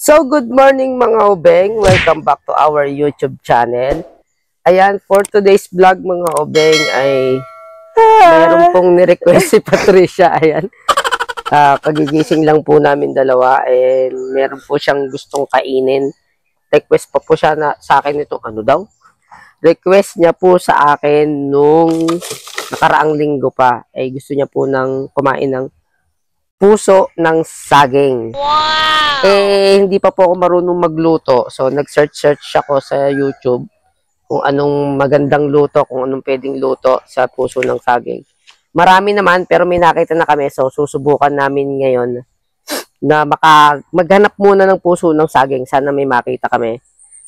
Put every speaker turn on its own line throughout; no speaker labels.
So, good morning mga obeng. Welcome back to our YouTube channel. Ayan, for today's vlog mga obeng ay mayroon pong nirequest si Patricia. Ayan, kagigising lang po namin dalawa and meron po siyang gustong kainin. Request pa po siya sa akin ito. Ano daw? Request niya po sa akin nung nakaraang linggo pa. Ay gusto niya po nang kumain ng puso ng saging. Wow! Hindi pa po ako marunong magluto. So, nag-search ako sa YouTube kung anong magandang luto, kung anong pwedeng luto sa puso ng saging. Marami naman, pero may nakita na kami. So, susubukan namin ngayon na maghanap muna ng puso ng saging. Sana may makita kami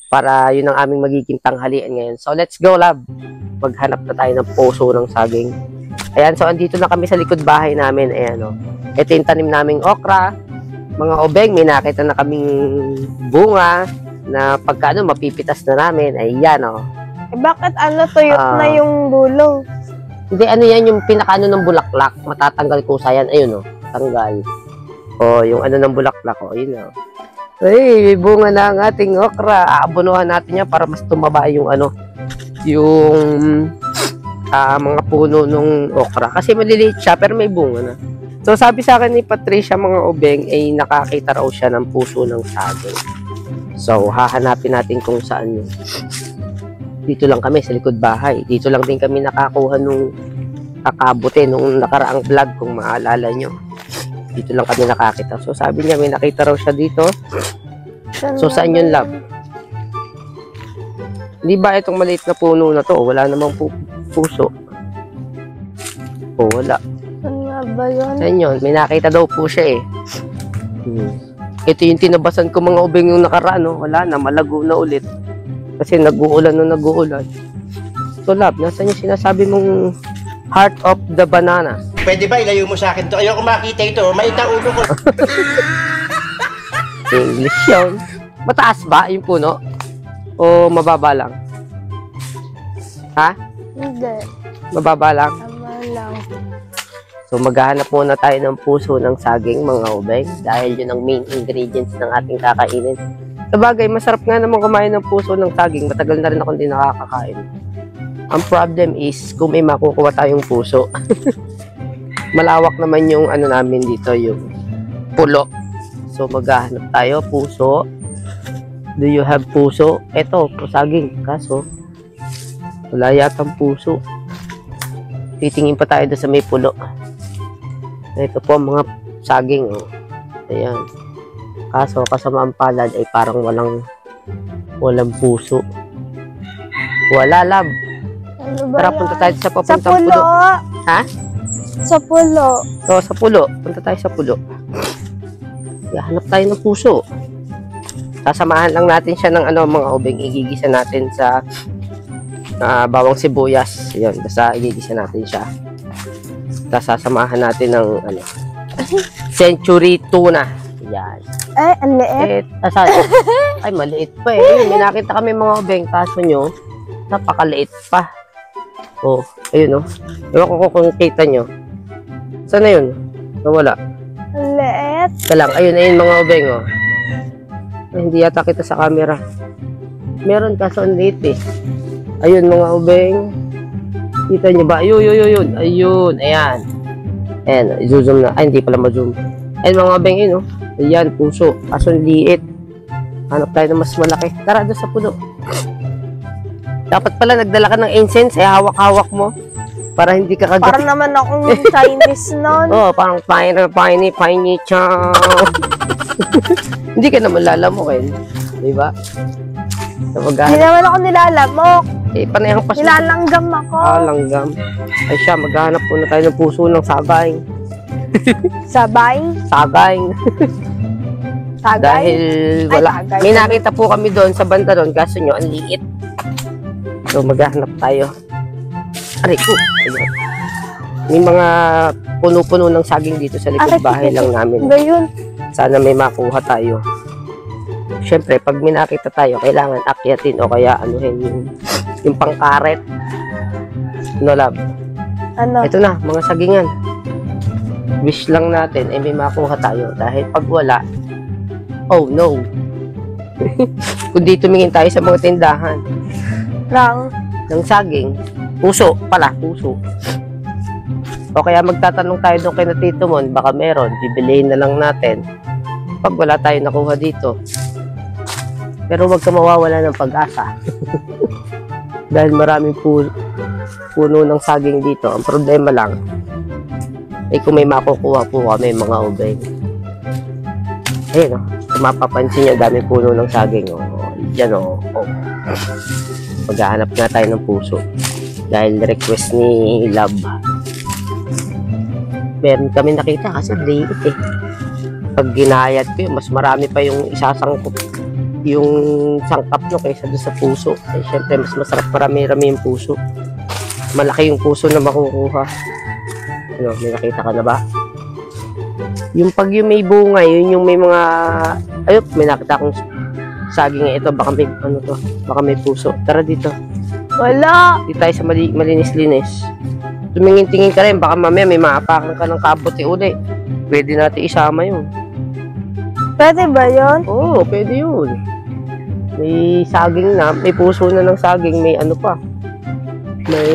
para yun ang aming magiging tanghalian ngayon. So, let's go, love. Maghanap na tayo ng puso ng saging. Ayan, so andito na kami sa likod bahay namin. Ayan, o. Ito yung tanim naming okra. Mga obeng, may nakita na kaming bunga na pagka mapipitas na namin. Ayan, o.
Bakit tuyot na yung dulo?
Hindi, yan yung pinakaano ng bulaklak. Matatanggal ko sa yan. Ayun, o. Tanggal. O, yung ng bulaklak, o. Ayun, o. Ay, may bunga na ang ating okra. Aabonuhan natin yan para mas tumaba yung mga puno ng okra. Kasi maliliit siya, pero may bunga na. So, sabi sa akin ni Patricia, mga obeng, ay nakakita raw siya ng puso ng saging. So, hahanapin natin kung saan yun. Dito lang kami, sa likod bahay. Dito lang din kami nakakuha nung kakabuti, nung nakaraang vlog, kung maalala nyo. Dito lang kami nakakita. So, sabi niya, may nakita raw siya dito. So, saan yun, love? Di ba itong maliit na puno na to? Wala namang puso. O, wala.
Saan nga ba yun?
Saan yun? May nakita daw po siya eh. Ito yung tinabasan ko mga ubeng yung nakaraan. No? Wala na, malago na ulit. Kasi nag-uulan na nag-uulan. So, love, nasan yung sinasabi mong heart of the banana?
Pwede ba ilayo mo sa akin to? Ayoko makita ito. Maita ulo ko.
English yun. Mataas ba yung puno? O mababa lang? Ha?
Hindi.
Mababa lang?
Tama lang.
So, maghahanap muna tayo ng puso ng saging, mga ubeng. Dahil yun ang main ingredients ng ating kakainin. Sabagay, masarap nga naman kumain ng puso ng saging. Matagal na rin ako hindi nakakakain. Ang problem is, kung may makukuha tayong puso. Malawak naman yung namin dito, yung pulo. So, maghahanap tayo, puso. Do you have puso? Eto, saging. Kaso, wala yatang puso. Titingin pa tayo doon sa may pulo. Ito po, mga saging. Oh. Ayan. Kaso, kasama ang palad ay parang walang puso. Wala, lab.
Ano ba
Tara,
yan?
punta tayo sa papuntang
sa pulo.
Ha?
Sa pulo.
So, sa pulo. Punta tayo sa pulo. Hanap tayo ng puso. Sasamahan lang natin siya ng mga ubeng. Igigisa natin sa bawang sibuyas. Yun, basta igigisa natin siya. Tapos sasamahan natin ng century tuna. Yan.
Ang liit.
Ay, maliit pa eh. May nakita kami mga ubeng. Kaso nyo, napakaliit pa. Oh, ayun oh. Ewan ko kung kita nyo. Saan na yun? Nawala.
Ang liit.
Ayun mga ubeng oh. Ay, hindi yata kita sa camera. Meron kaso ang liit eh. Ayun mga ubeng. Kita nyo ba? Ayun. Ayun. Ayan. Ayan. I-zoom na. Ay, hindi pala ma-zoom. Ayun mga ubeng yun oh. Ayan, puso. Kaso ang liit. Hanap tayo na mas malaki. Tara doon sa puno. Dapat pala nagdala ka ng incense. Hawak-hawak mo. Para hindi ka kagat.
Parang naman akong Chinese nun.
Oh, parang piney chow. Hindi ka naman lalamukin. Diba?
Hindi naman ako nilalamok.
Panayang pas.
Nilalanggam ako.
Langgam. Ay siya, maghahanap muna tayo ng puso ng sagay.
Sabay?
Sagay.
Sagay?
Dahil wala.
Ay, sagay.
May nakita po kami doon sa banda doon. Kaso nyo, ang liit. So, maghahanap tayo. Aray ko. Ayun. May mga puno-puno ng saging dito sa likod bahay lang namin.
Gayon.
Sana may makuha tayo. Siyempre, pag may nakita tayo, kailangan akyatin o kaya yung pangkaret. No, love?
Ano?
Ito na, mga sagingan. Wish lang natin, may makuha tayo. Dahil pag wala, oh no, Kundi tumingin tayo sa mga tindahan
Lang.
ng saging. Puso pala, puso. O kaya magtatanong tayo doon kay na Tito Mon, baka meron, bibilihin na lang natin. Pag wala tayo nakuha dito. Pero wag ka mawawala ng pag-asa. Dahil maraming puno ng saging dito. Ang problema lang, ay kung may makukuha po kami mga obeng. Ayun o, kung mapapansin nyo, dami puno ng saging. O, dyan o. Maghahanap nga tayo ng puso. Dahil request ni Love. Meron kami nakita kasi liit eh. Pag ginayat ko yun, mas marami pa yung isasangkop. Yung sangkap nyo kaysa doon sa puso. Eh, syempre, mas masarap marami-rami yung puso. Malaki yung puso na makukuha. Ano, may nakita ka na ba? Yung pag yung may bunga, yun yung may mga... Ayop, may nakita akong saging ito. Baka may, ano to, baka may puso. Tara dito.
Wala.
Di tayo sa malinis-linis. Tumingin-tingin ka rin, baka mamaya may maapakan ka ng kabote uli. Pwede natin isama yun.
Pwede ba yun?
Oo, pwede yun. May saging na, may puso na ng saging, may ano pa. May...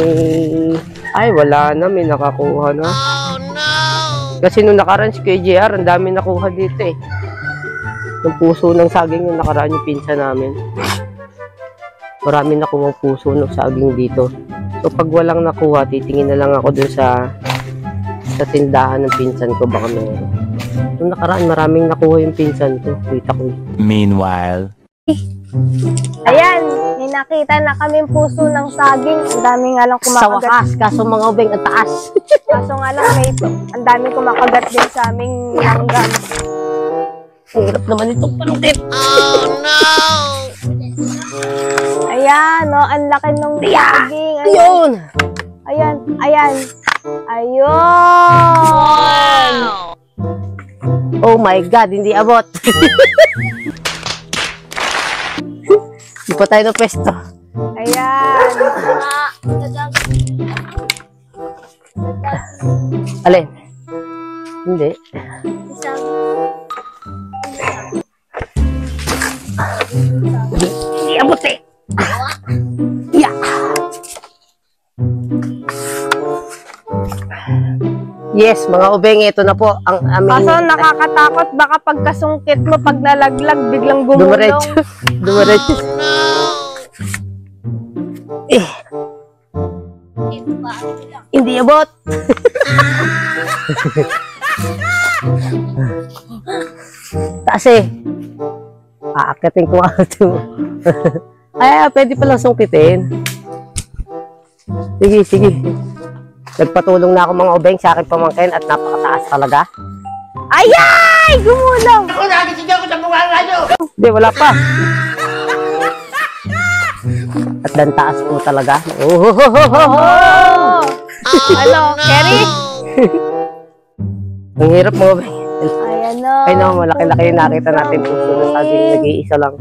Ay, wala na, may nakakuha na. Oh, no! Kasi nung nakaraan si KJR, ang dami nakuha dito eh. Yung puso ng saging yung nakaraan yung pinsa namin. Marami nakuha puso ng saging dito. So pag walang nakuha, titingin na lang ako dun sa tindahan ng pinsan ko, baka meron. Nung nakaraan, maraming nakuha yung pinsan ko. Kita ko.
Meanwhile.
Ayan, may nakita na kaming puso ng saging. Ang dami nga lang
Sa
kumakagat.
wakas, kaso mga ubeng, ang taas.
Kaso nga lang may ang dami kumakagat din sa aming langgam.
Ang hirap naman itong panungkit.
Ayan, no, ang laki ng saging. Ayan,
Yun!
ayan, ayan. Ayun!
Oh my God, hindi abot. Hindi pa tayo ng pwesto.
Ayan.
Alin? Hindi. Hindi abot eh. Yeah. Yes, mga ubeng, ito na po ang aming...
Kaso nakakatakot, baka pagkasungkit mo, pag nalaglag, biglang
Dumiretso.
gumulong.
Dumiretso. Eh. Hindi abot. Taas eh. Aakatin ko nga ito. Ay, pwede palang sungkitin. Sige, sige. Nagpatulong na ako mga ubeng sa aking pamangkin at napakataas talaga.
Ayay! Gumulong!
Ako nakikita ko sa bunga nyo!
Hindi, wala pa. At dan taas po talaga. Oh!
Oh! Ano, Kerry?
Ang hirap mga ubeng.
Ayan o.
Ay no, malaki-laki yung nakita natin puso ng saging. Nag-iisa lang.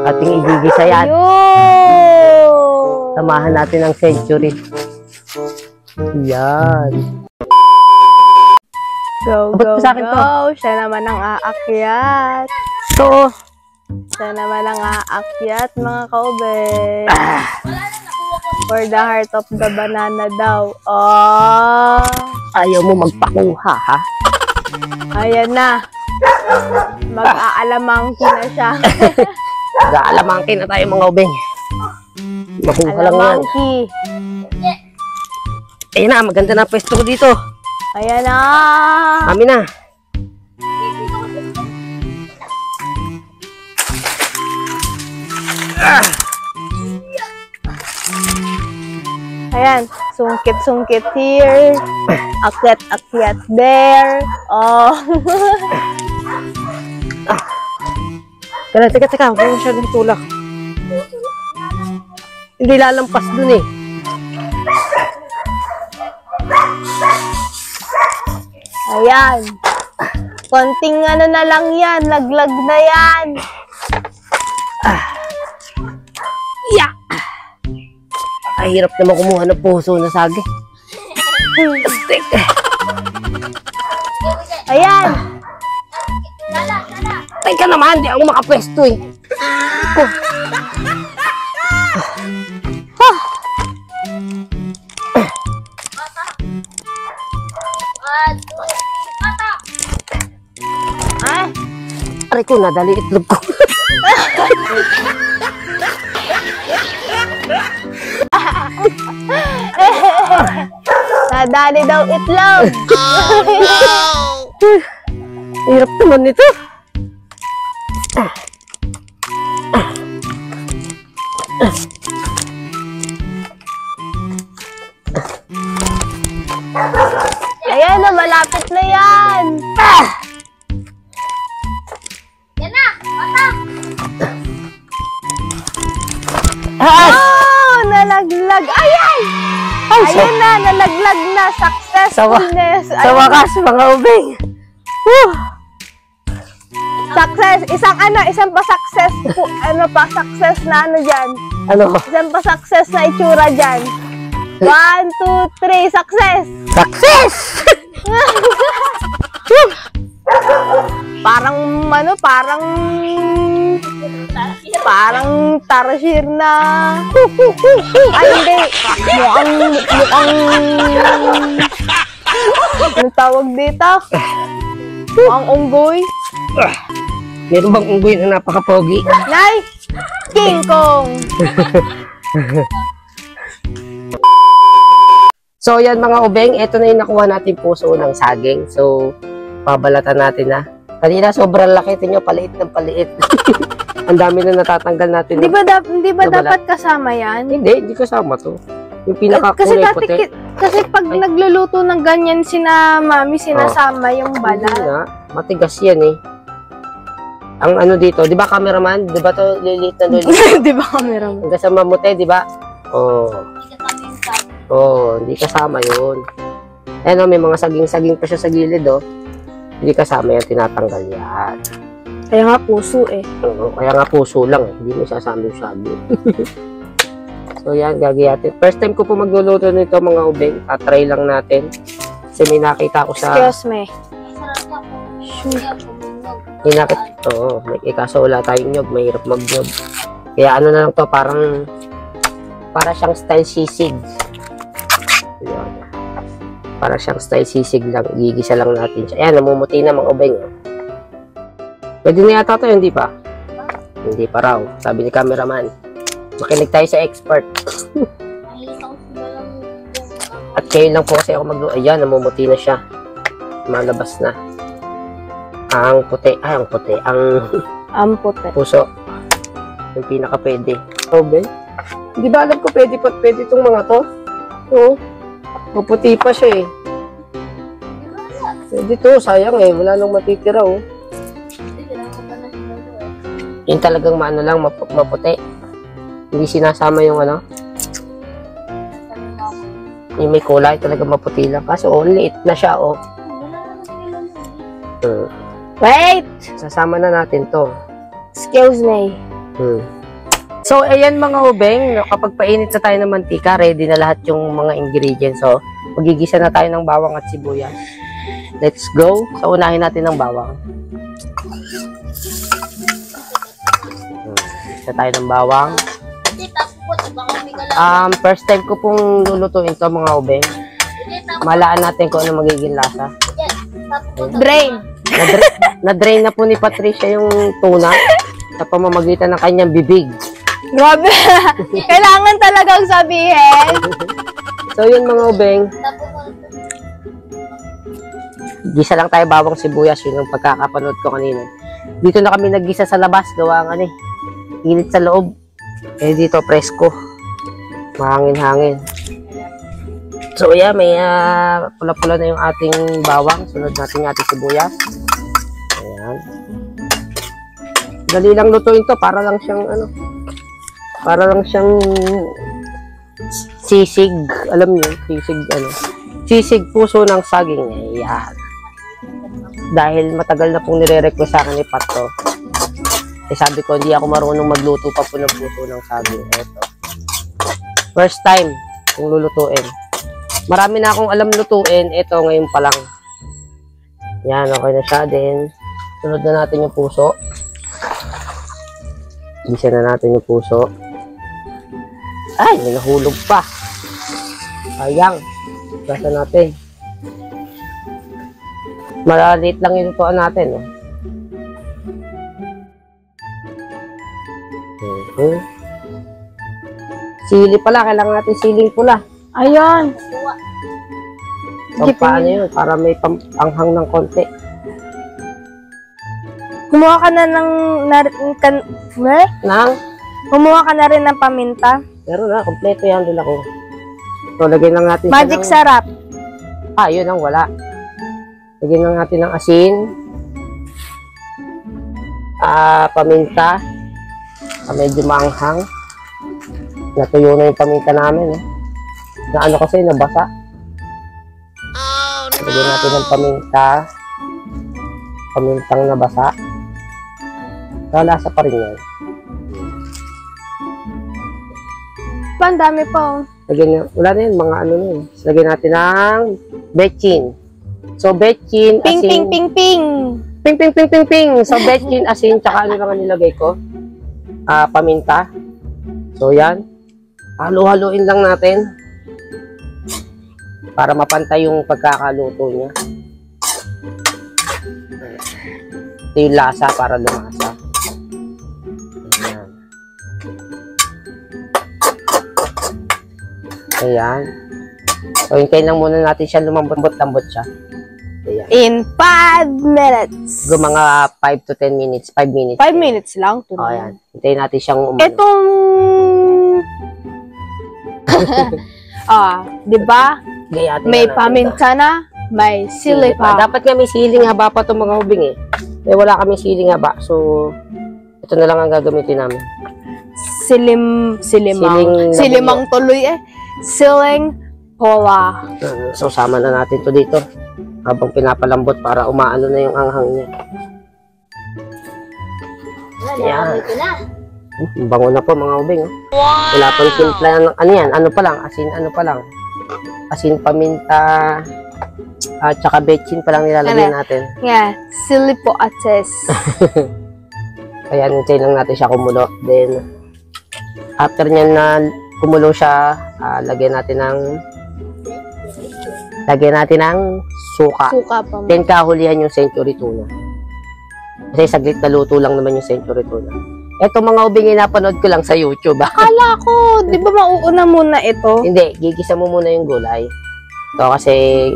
Ating igigisa yan.
Ayun!
Samahan natin ang century. Yan.
Go,
Abot
go,
ko sa akin to.
go. Siya naman ang aakyat.
So,
Siya naman ang aakyat, mga kaube. For the heart of the banana daw. Oh!
ayaw mo magpakuha, ha?
Ayan na. Mag-aalamangki na siya.
Gaalamangkin na tayo mga ubeng. Makuha lang yan.
Alamangki.
Ayun na, maganda na pwesto ko dito.
Ayan na.
Kami na.
Ayan. Sungkit-sungkit here. Akyat-akyat there. Oh.
Teka. Huwag mo masyadong tulak. Hindi lalampas dun eh.
Ayan. Konting ano na lang yan. Laglag na yan.
Yeah! Ay, hirap naman kumuha ng puso na saging. Astig.
Ayan.
Teka naman, di ako makapwesto eh.
Ah,
Aray ko, nadali itlog ko.
nadali daw itlog.
Hirap naman nito.
Ayan na, malapit na yan. Oh, nalaglag. Ayan! Ayan na, nalaglag na. Successfulness.
Sa wakas, mga ubing.
Success. Isang pa success po. Success na dyan.
Ano?
Isang pa success na itsura dyan. 1, 2, 3, success!
Success!
parang tarsier na. Ay, hindi. Mukhang anong tawag dito? Mukhang unggoy.
Meron bang unggoy na napaka-pogi?
Nay! King Kong!
So, yan mga ubeng. Ito na yung nakuha natin puso ng saging. So, pabalatan natin na. Kanina, sobrang laki. Tingnan nyo, paliit ng paliit. Ang dami na natatanggal natin.
Hindi ba dapat kasama yan?
Hindi kasama to. Yung
Kasi
pinaka-kulay
dati,
puti.
kasi pag nagluluto ng ganyan sina mami, sinasama yung
Hindi
balat.
nga. Matigas yan eh. Ang ano dito, di ba cameraman? Di ba to lilit na lilit?
Di ba camera mo?
Hanggang sa mamute, di ba? Hindi kasama yun. Ayan o, may mga saging-saging pa siya sa gilid o. Hindi kasama yan, tinatanggal yan.
Kaya nga puso eh.
Oo, kaya nga puso lang eh. Hindi mo sasama yung sabi. So yan, gagayatin. First time ko po magluluto nito mga ubeng. Tatry lang natin. Kasi may nakita ko sa...
Excuse me.
May nakita... Oo, kaso wala tayong nyog. Mahirap magnyog. Kaya ano na lang to, parang... Para siyang style sisig. Ayan. Para siyang style sisig lang. Gigisa lang natin siya. Ayan, namumuti na mga ubeng. Pwede na yata ito, hindi pa? Hindi pa raw. Sabi ni cameraman. Makinig tayo sa expert. At kayo lang po kasi ako magluto. Ayan, namumuti na siya. Malabas na. Ang puti. Ang puti.
Ang puti.
Puso. Yung pinaka pwede. Okay. Hindi ba alam ko pwede itong mga to? Oo. Maputi pa siya eh. Pwede to. Sayang eh. Wala nang matitira oh. Yung talagang maano lang, maputi. Hindi sinasama yung ano. Yung may kulay, talagang maputi lang. Kaso, liit na siya, oh.
Wait!
Sasama na natin to.
Excuse me.
So, ayan mga ubeng, kapag painit na tayo ng mantika, ready na lahat yung mga ingredients. So, magigisa na tayo ng bawang at sibuyas. Let's go. So, unahin natin ng bawang. Isa tayo ng bawang. First time ko pong lulutuin to mga ubeng. Malaan natin kung ano magiging lasa.
Drain.
Na-drain na po ni Patricia yung tuna sa pamamagitan ng kanyang bibig.
Grabe. Kailangan talagang sabihin.
So yun mga ubeng. Gisa lang tayo bawang sibuyas. Yun yung pagkakapanood ko kanina. Dito na kami naggisa sa labas. Gawa ang ano eh. Init sa loob. Eh dito presko. Mahangin-hangin. So yeah, may pula-pula na yung ating bawang. Sunod natin yung ating sibuyas. Ayan. Dali lang lutuin to. Para lang siyang ano. Para lang siyang sisig. Alam niyo, sisig ano. Sisig puso ng saging. Ayan. Dahil matagal na pong nire-request sa akin ni Pato. Eh sabi ko, hindi ako marunong magluto pa po ng puso ng saging. Ito. First time kung lulutuin. Marami na akong alam lutuin. Ito ngayon pa lang. Yan, okay na siya din. Sunod na natin yung puso. Gisa na natin yung puso. Ay, may nahulog pa. Sayang. Gasa natin. Malalit lang yung lutuan natin. Oh. Sili pala. Kailangan natin siling pula.
Ayan.
So, paano yun? Para may panghang ng konti.
Kumuha ka na ng... Kumuha ka na rin ng paminta.
Pero na, kompleto yan din ako. So, lagyan lang natin
Magic
siya ng...
sarap.
Yun ang wala. Lagyan lang natin ng asin. Paminta. Medyo maanghang. Natuyo na yung paminta namin. Na ano kasi, nabasa. Lagyan natin ng paminta. Pamintang nabasa. Lasa pa rin yan.
Ang dami pa, oh.
Lagyan, wala na yun, mga ano na yun. Lagyan natin ng betchin. So, betchin,
Ping,
asin...
ping, ping, ping.
Ping, ping, ping, ping, ping. So, betchin, asin, tsaka ano lang ang nilagay ko? Paminta. So, yan. Halo-haloin lang natin. Para mapantay yung pagkakaluto niya. Ito yung lasa para lumasa. Ayan. Ayan. So, hintayin lang muna natin siya lumambot-lambot siya. Ayan.
In 5 minutes.
Mga 5 to 10 minutes. 5 minutes.
5 minutes lang.
O, ayan. Hintayin natin siyang umano.
Itong... di ba?
Gayatin
May
na natin
paminta na, may sili pa.
Dapat nga may siling haba pa itong mga hubing eh. Wala kami siling haba. So, ito na lang ang gagamitin namin.
Silimang tuloy eh. Siling pola.
So, sama na natin to dito. Habang pinapalambot para umaano na yung anghang niya. Ayan. Bango na po mga ubing. Wow! Wala pang timpla ng ano yan. Ano pa lang? Asin paminta. At saka betchin pa lang nilalagay natin.
Yeah. Sili po ates.
Ayan, hintayin lang natin siya kumulo. Then, after nyan na kumulo siya, lagyan natin ng suka.
Suka pa mo.
Then, kahulihan yung century tuna. Kasi saglit na luto lang naman yung century tuna. Ito mga ubing napanood ko lang sa YouTube.
Akala ko, di ba mauuna muna ito?
Hindi, gigisa mo muna yung gulay. So, kasi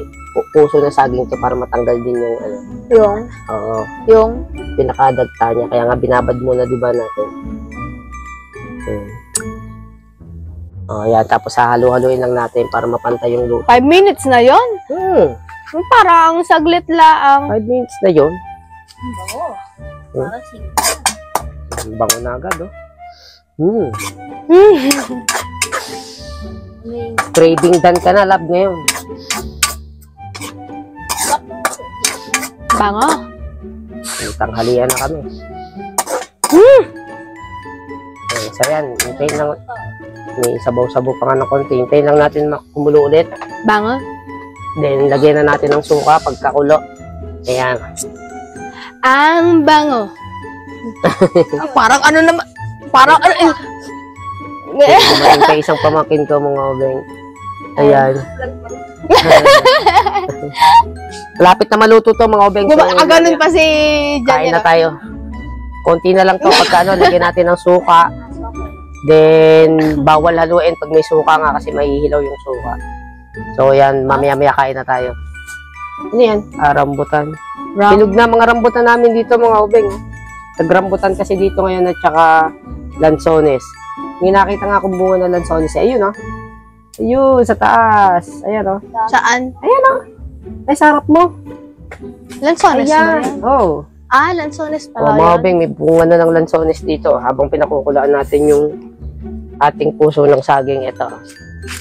puso na saging to para matanggal din yung ano.
Yung
Pinakadagta niya. Kaya nga binabad muna, di ba natin? Yan. Tapos hahalu-haluin lang natin para mapantay yung luto.
5 minutes na yon. Parang saglit lang.
5 minutes na yun. Bango na agad, oh. Craving dan ka na, love, ngayon.
Bango.
Tanghalian na kami. So, yan. Hintayin lang. May sabaw-sabaw pa nga ng konti. Hintayin lang natin kumulo ulit.
Bango.
Then, lagyan na natin ng suka pagkakulo. Ayan.
Ang bango. Parang ano naman. Parang ano.
Kumain ka isang pamakin ko mga obeng. Ayan. Lapit na maluto to mga obeng.
So, ganun pa si
Kain na tayo. Konti na lang to pagka lagyan natin ng suka. Then, bawal haluin pag may suka nga kasi mahihilaw yung suka. So, yan. Mamaya-maya kain na tayo. Ano yan? Rambutan. Bilog na mga rambutan namin dito mga obeng. Nagrambutan kasi dito ngayon at saka lansones. May nakita nga akong bunga ng lansones. Ayun, oh. Ayun, sa taas. Ayan, oh.
Saan?
Ayan, oh. Ay, sarap mo.
Lansones
Ayan.
mo yan?
Oh.
Lansones pala
Mga obeng, may bunga na ng lansones dito. Habang pinakukulaan natin yung ating puso ng saging. Ito.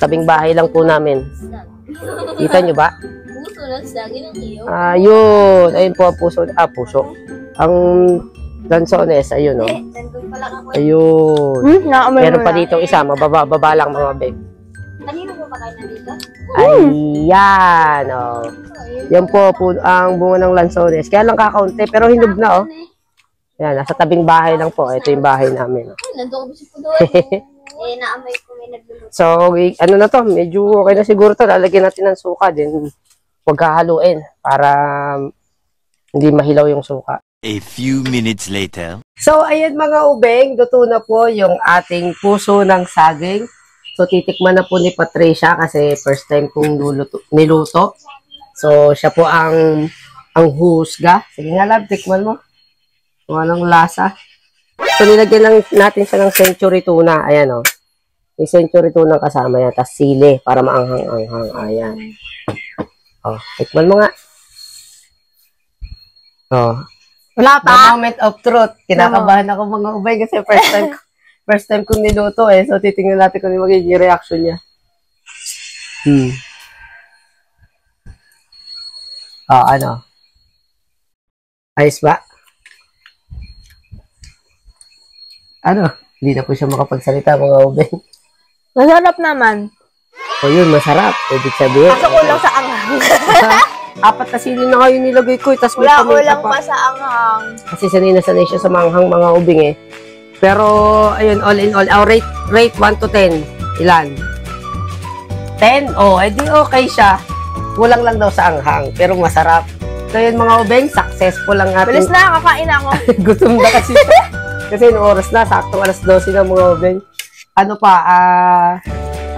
Tabing bahay lang po namin. Kita nyo ba?
Puso ng saging ng iyo?
Ayun. Ayun po, puso. Puso. Ang lansones, ayun, oh.
Nandun pala ako.
Ayun. Meron pa dito isa, mababa lang mga beg.
Kanino po ba kayo nandito?
Ayan, oh. Yan po, ang bunga ng lansones. Kaya lang kakaunti, pero hinog na, oh. Yan, nasa tabing bahay lang po. Ito yung bahay namin.
Ay, nandun ko si Pudoy. Naamay ko may nagluluto.
So, ano na to, medyo okay na siguro to. Lalagyan natin ng suka din. Huwag kahaluin para hindi mahilaw yung suka.
A few minutes later.
So, ayan mga ubeng, luto na po yung ating puso ng saging. So, titikman na po ni Patricia kasi first time kong niluto. So, siya po ang husga. Sige nga lang, tikman mo. Kung anong lasa. So, nilagyan lang natin siya ng century tuna. Ayan o. Yung century tuna kasama yan. Tapos sili para maanghang-anghang. Ayan. O, tikman mo nga. O.
Wala
The moment of truth. Kinakabahan ako mga ubay kasi first time kong niluto eh. So, titingnan natin kung yung magiging reaction niya. Ano? Ayos ba? Ano? Hindi na po siya makapagsalita mga ubay.
Masarap naman.
O yun, masarap. Ibig sabihin.
Kaso kulang sa anghang.
4 na sili na kayo nilagay ko. Tas may
Wala
paminta
kulang pa sa anghang.
Kasi sanay na sanay siya sa manghang mga ubing eh. Pero, ayun, all in all, our rate 1 to 10. Ilan? 10? Oh, edi okay siya. Kulang lang daw sa anghang, pero masarap. So, yun mga ubing, successful lang ating...
Bilis na, kakain ako.
Gutom na kasi. Kasi yung oras na, saktong alas 12 na mga ubing. Ano pa,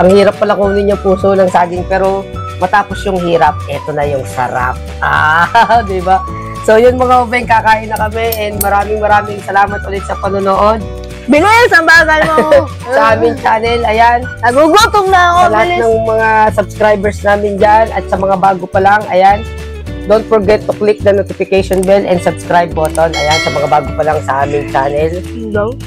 ang hirap pala kunin yung puso ng saging, pero matapos yung hirap, eto na yung sarap. Diba? So, yun mga ubeng, kakain na kami and maraming salamat ulit sa panonood.
Bilis, ang bagal mo.
Sa aming channel, ayan.
Nagugutom na ako,
Sa lahat
bilis.
ng mga subscribers namin dyan at sa mga bago pa lang, ayan. Don't forget to click the notification bell and subscribe button, ayan, sa mga bago pa lang sa aming channel.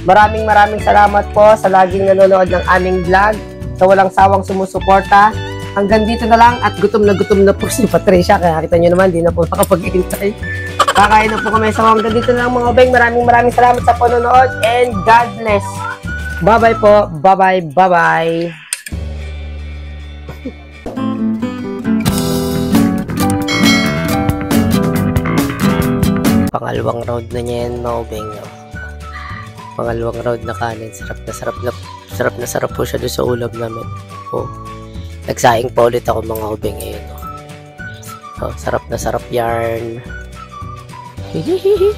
Maraming salamat po sa laging nanonood ng aming vlog, sa walang sawang sumusuporta. Hanggang dito na lang at gutom na po si Patricia. Kaya kita nyo naman, di na po makapag-hintay. Kakain na po kami. So hanggang dito na lang mga ubeng. Maraming salamat sa panonood and God bless. Bye-bye po. Bye-bye. Pangalawang round na niya yan mga ubeng. Pangalawang round na kanin. Sarap na sarap po siya doon sa ulam namin. Oh. Nagsaing pa ulit ako mga ubeng ngayon. Oh, sarap na sarap yarn. Hihihihi.